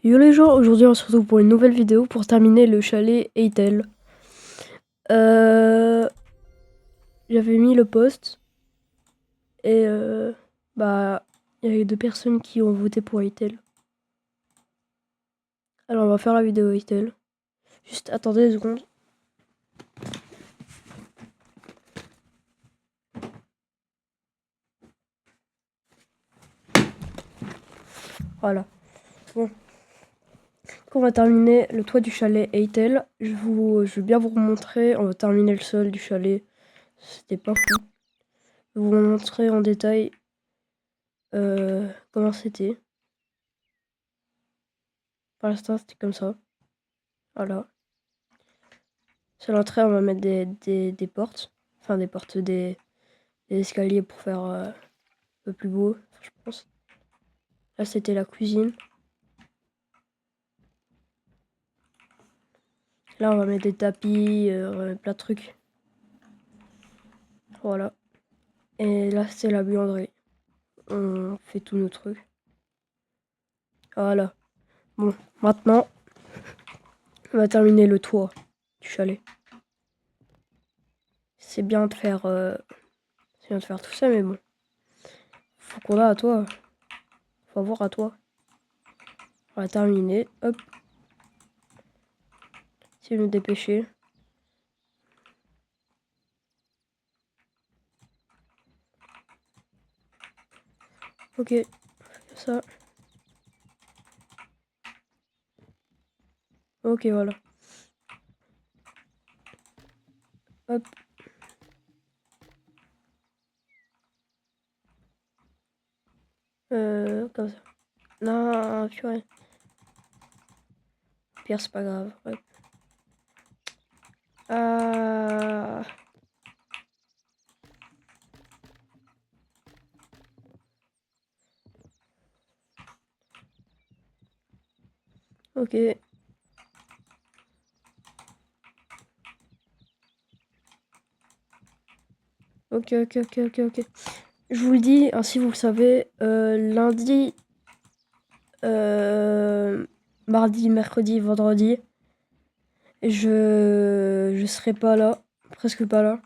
Yo les gens, aujourd'hui on se retrouve pour une nouvelle vidéo pour terminer le chalet Eitel. J'avais mis le post et bah il y a eu 2 personnes qui ont voté pour Eitel. Alors on va faire la vidéo Eitel. Juste attendez 2 secondes. Voilà. Bon. On va terminer le toit du chalet Eitel. Je vais bien vous montrer. On va terminer le sol du chalet. C'était pas fou. Je vais vous montrer en détail comment c'était. Pour l'instant c'était comme ça. Voilà. Sur l'entrée on va mettre des portes. Enfin des portes, des escaliers pour faire un peu plus beau, je pense. Là c'était la cuisine. Là on va mettre des tapis, on va mettre plein de trucs. Voilà. Et là c'est la buanderie. On fait tous nos trucs. Voilà. Bon, maintenant, on va terminer le toit du chalet. C'est bien de faire, tout ça, mais bon. Faut qu'on a à toi. Faut avoir à toi. On va terminer. Hop. Si nous dépêcher. Ok. Ça. Ok, voilà. Hop. Comme ça. Non, purée. Pire, c'est pas grave. Hop. Ah. Ok. Ok. Je vous le dis, ainsi vous le savez, lundi, mardi, mercredi, vendredi, je serai pas là, presque pas là.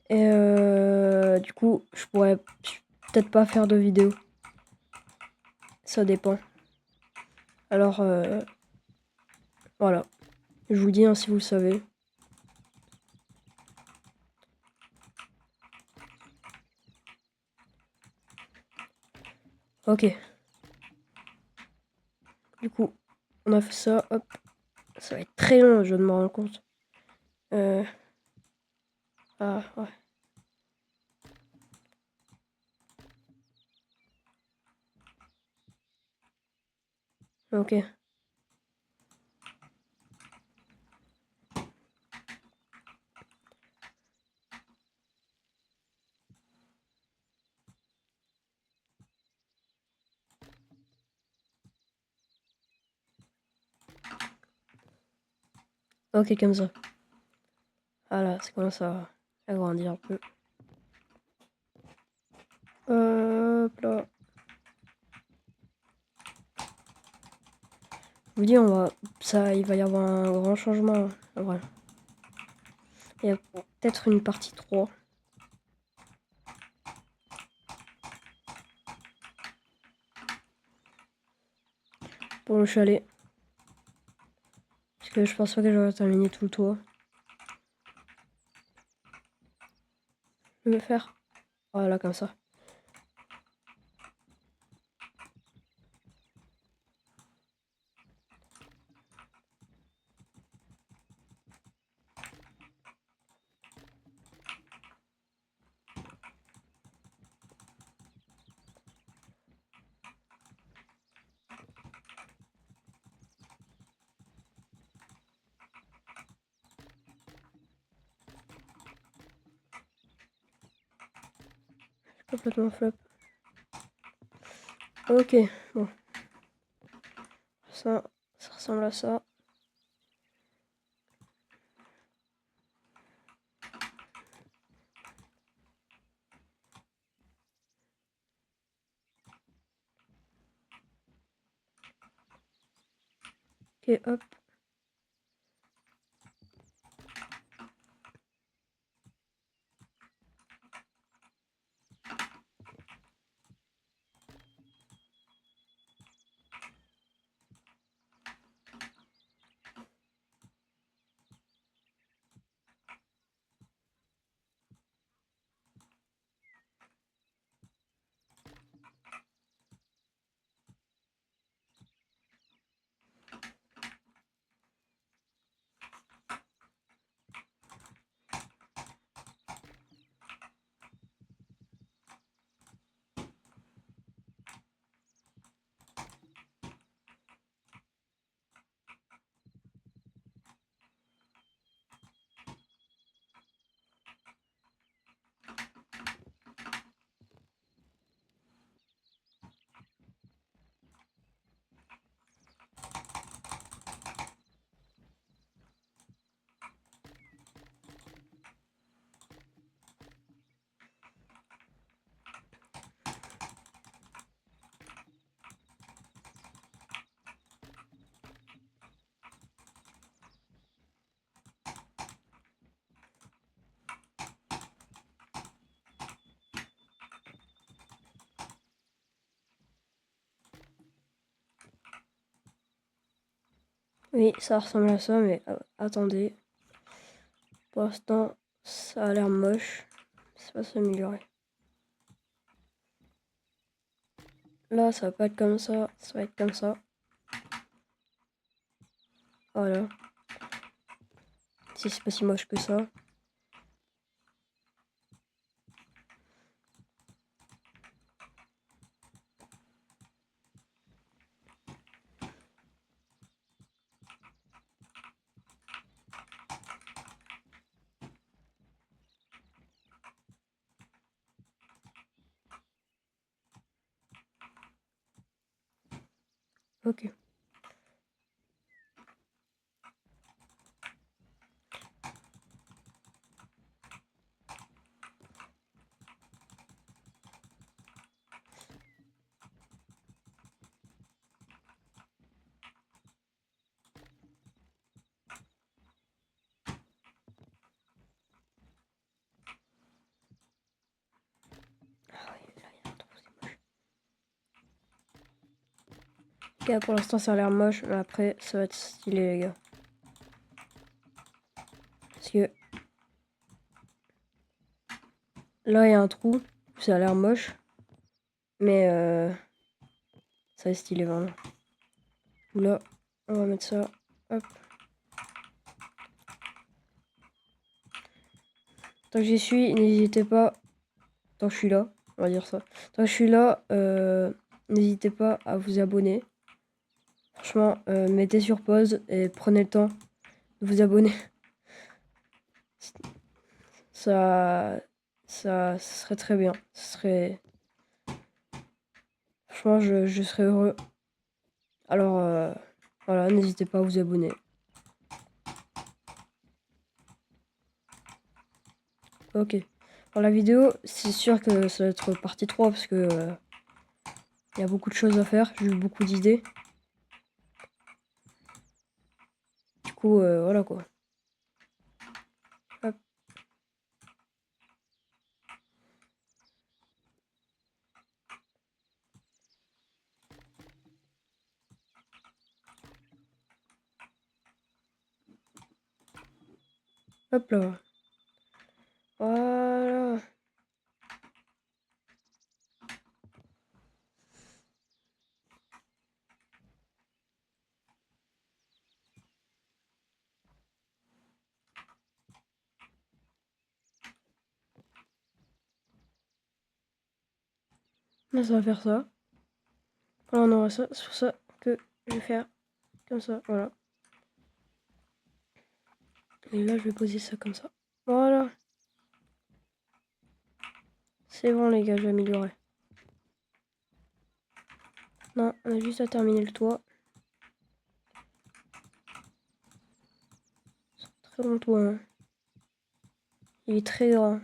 Et du coup, je pourrais peut-être pas faire de vidéo. Ça dépend. Alors, voilà. Je vous dis, ainsi vous le savez. Ok. Du coup, on a fait ça, hop. Ça va être très long, je viens de me rendre compte. Ah, ouais. Ok. Ok, comme ça. Voilà, ça commence à agrandir un peu. Hop là. Je vous dis, il va y avoir un grand changement. Voilà. Il y a peut-être une partie 3. Pour le chalet. Parce que je pense pas que j'aurai terminé tout le toit. Je vais faire. Voilà, comme ça. Complètement flop. Ok, bon. Ça ressemble à ça. Ok, hop. Oui, ça ressemble à ça, mais attendez. Pour l'instant, ça a l'air moche. Ça va s'améliorer. Là, ça va pas être comme ça va être comme ça. Voilà. Si c'est pas si moche que ça. Ok. Ah oui, là, il y a un trou, c'est moche. Ok, pour l'instant, ça a l'air moche, mais après, ça va être stylé, les gars. Parce que là, il y a un trou, ça a l'air moche, mais ça va être stylé, vraiment. Là, on va mettre ça, hop. Tant que j'y suis, n'hésitez pas, tant que je suis là, on va dire ça. Tant que je suis là, n'hésitez pas à vous abonner. Franchement, mettez sur pause et prenez le temps de vous abonner. Ça serait très bien. Franchement, je serais heureux. Alors, voilà, n'hésitez pas à vous abonner. Ok. Pour la vidéo, c'est sûr que ça va être partie 3 parce que il y a beaucoup de choses à faire. J'ai eu beaucoup d'idées. Du coup, voilà quoi. Hop. Hop là. Voilà. Là, ça va faire ça. Là, on aura ça. C'est pour ça que je vais faire comme ça. Voilà. Et là, je vais poser ça comme ça. Voilà. C'est bon, les gars, je vais améliorer. Non, on a juste à terminer le toit. Très long toit, hein. Il est très grand.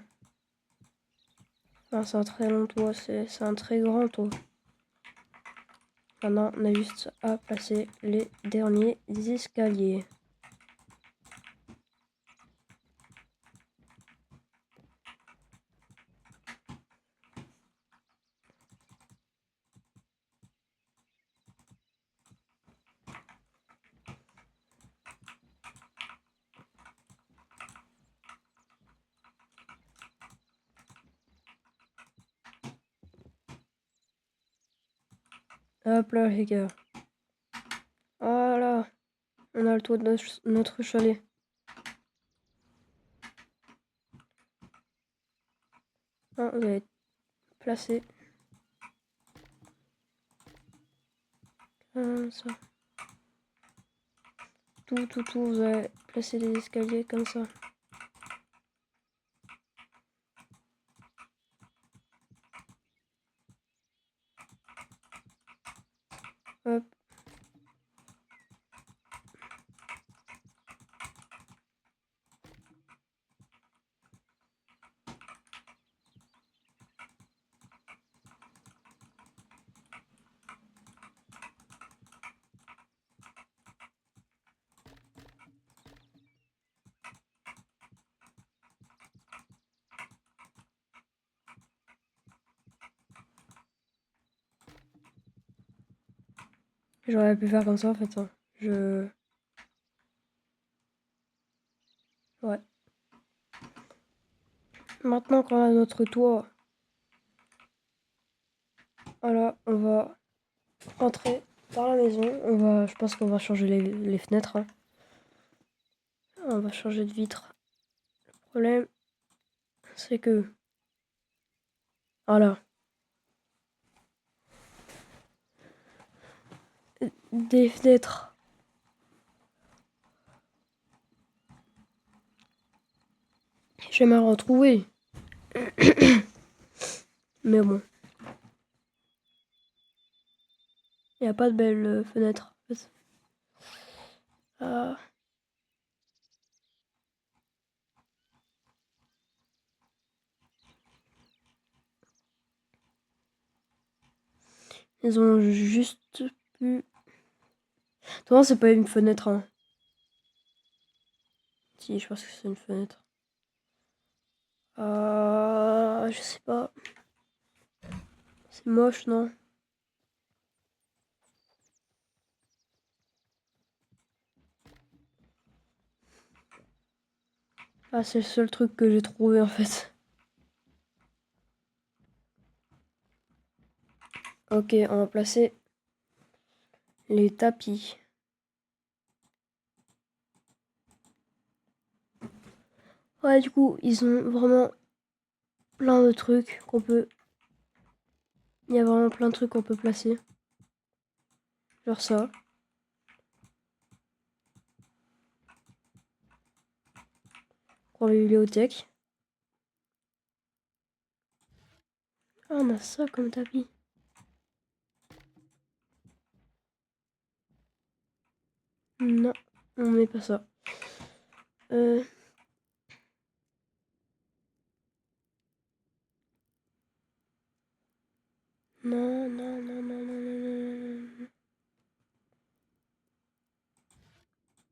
Enfin, c'est un très long toit, c'est un très grand toit. Maintenant, on a juste à placer les derniers escaliers. Hop là, les gars. Voilà. On a le toit de notre chalet. Ah, vous allez placer comme ça. Tout, vous allez placer les escaliers comme ça. Hop. J'aurais pu faire comme ça en fait. Hein. Ouais. Maintenant qu'on a notre toit, voilà, on va rentrer dans la maison. Je pense qu'on va changer les fenêtres. Hein. On va changer de vitre. Le problème, c'est que, voilà, des fenêtres. J'aimerais retrouver. Mais bon. Il n'y a pas de belles fenêtres. En fait. Ah. Ils ont juste pu... Toi, c'est pas une fenêtre. Hein. Si, je pense que c'est une fenêtre. Je sais pas. C'est moche, non? Ah, c'est le seul truc que j'ai trouvé en fait. Ok, on va placer les tapis. Ouais, du coup, ils ont vraiment plein de trucs qu'on peut... Il y a vraiment plein de trucs qu'on peut placer. Genre ça. Pour la bibliothèque. Ah, on a ça comme tapis. Non, on met pas ça. Non, non, non, non, non, non, non.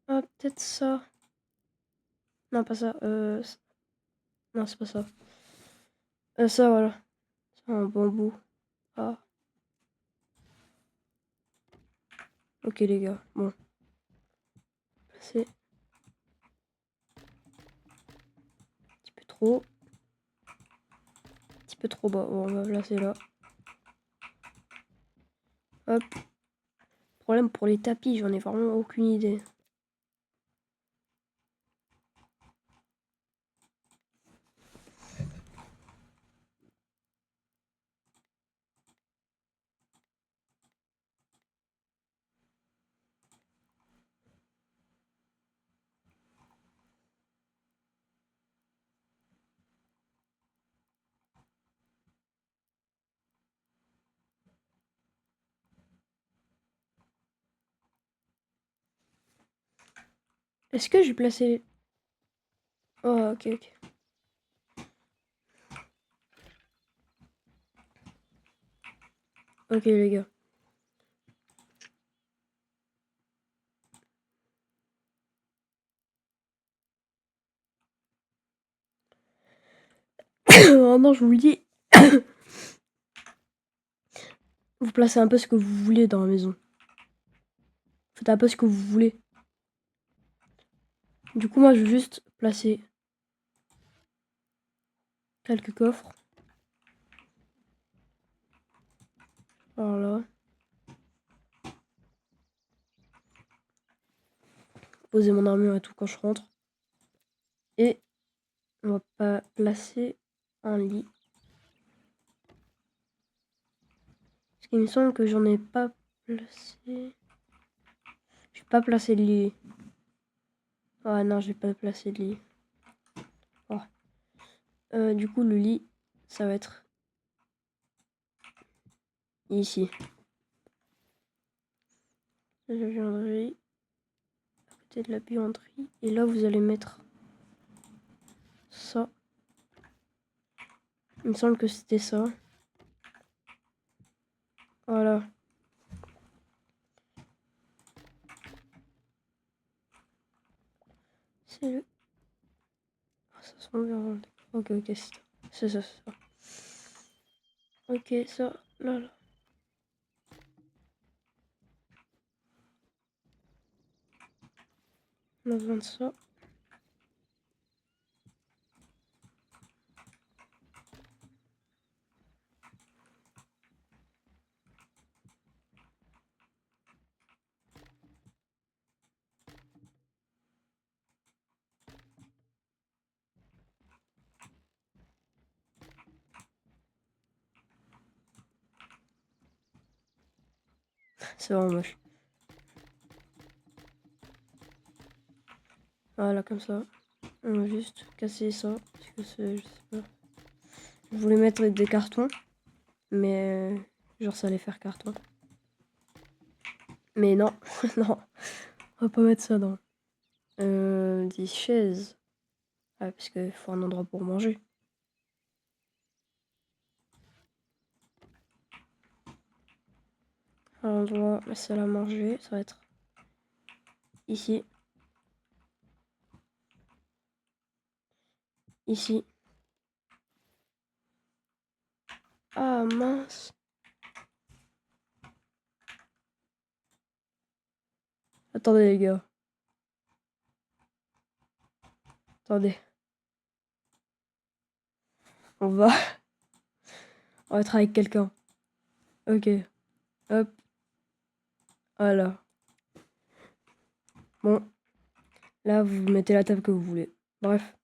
Ah, peut-être ça. Non, pas ça. Non, c'est pas ça. Ça, voilà. C'est un bambou. Ah. Ok, les gars. Bon. C'est un petit peu trop. Un petit peu trop bas. Bon, on va placer là. Hop. Problème pour les tapis, j'en ai vraiment aucune idée. Est-ce que j'ai placé... Oh, ok, ok. Ok, les gars. maintenant, je vous le dis, vous placez un peu ce que vous voulez dans la maison. Faites un peu ce que vous voulez. Du coup, moi, je vais juste placer quelques coffres. Voilà. Poser mon armure et tout quand je rentre. Et on va pas placer un lit. Parce qu'il me semble que j'en ai pas placé. Je vais pas placer de lit. Ah non, je vais pas placer de lit. Oh. Du coup, le lit, ça va être ici. La buanderie. À côté de la buanderie. Et là, vous allez mettre ça. Il me semble que c'était ça. Voilà. C'est le... Ah, ça sent bien. Ok, ok, c'est ça, c'est ça. Ok, ça, là, là. On a besoin de ça. C'est vraiment moche. Voilà, comme ça. On va juste casser ça. Parce que c'est... Je sais pas. Je voulais mettre des cartons. Mais... genre, ça allait faire carton. Mais non. Non. On va pas mettre ça dans... des chaises. Ah, parce qu'il faut un endroit pour manger. Un endroit, la salle à manger, ça va être ici. Ici. Ah mince. Attendez les gars. Attendez. On va... On va être avec quelqu'un. Ok. Hop. Voilà. Bon. Là, vous mettez la table que vous voulez. Bref.